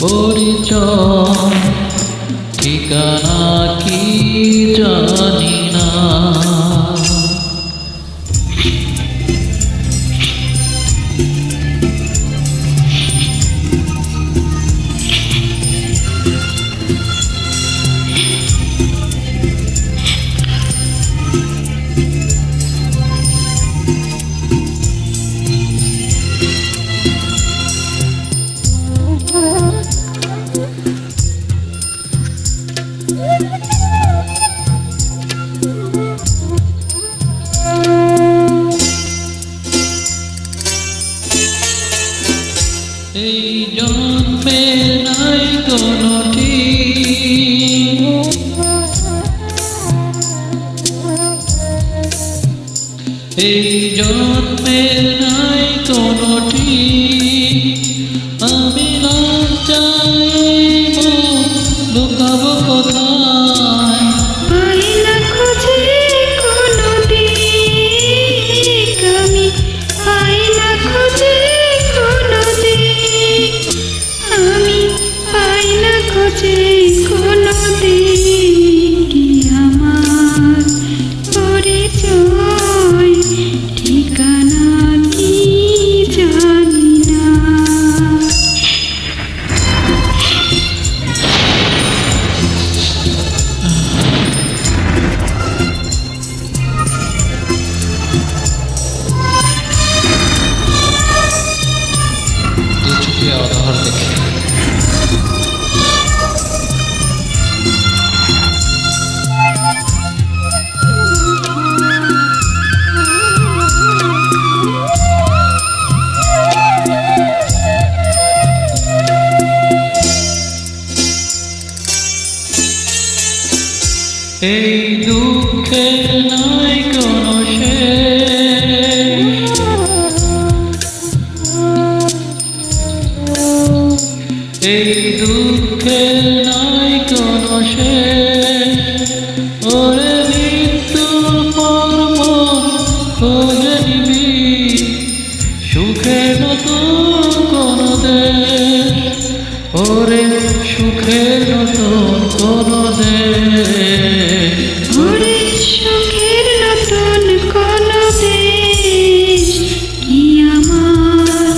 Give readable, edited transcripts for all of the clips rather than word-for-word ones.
পরিচয় ঠিকানা কি জানি না। এই জন্মে নাই কোনো ঠিক, এই জন্মে নাই কোনো ঠিক, আমি চাইব লুকাবো কোথায়, পাই না খুঁজে কোনো দিক, আমি পাই না খুঁজে কোনো দিক, আমি পাই না খুঁজে কোনো দিক। কি আমার পরিচয় ঠিকানা কি জানি না। আধার দেখে এই দুঃখে নাই কোনো শেষ, এই দুঃখে নাই কোনো শেষ, ওরে মৃত্যুর মর্ম খোঁজে নিবি সুখের নতুন কোনো দেশ, ওরে সুখের নতুন কোনো দেশ, ওরে সুখের নতুন কোনো দেশ। কি আমার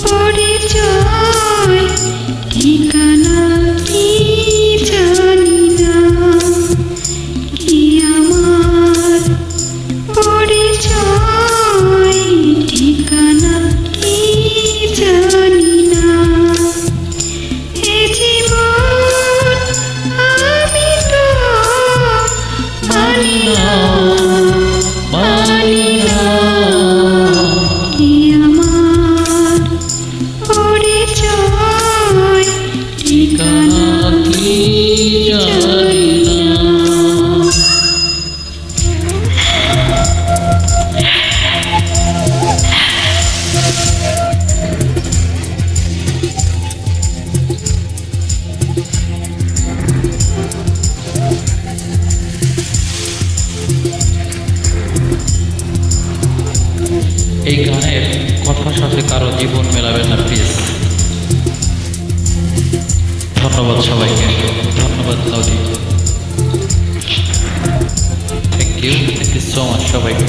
পরিচয় ঠিকানা কি জানি না। কি আমার পরিচয় ঠিকানা কি জানি না। এ জীবন আমি তো মানি না, মানি না। কি আমার পরিচয় ঠিকানা কি জানি না। এই গানের কথার সাথে কারো জীবন মেলাবেন না প্লিজ। ধন্যবাদ সবাইকে, ধন্যবাদ লাউডি, থ্যাংক ইউ সো মাচ সবাইকে।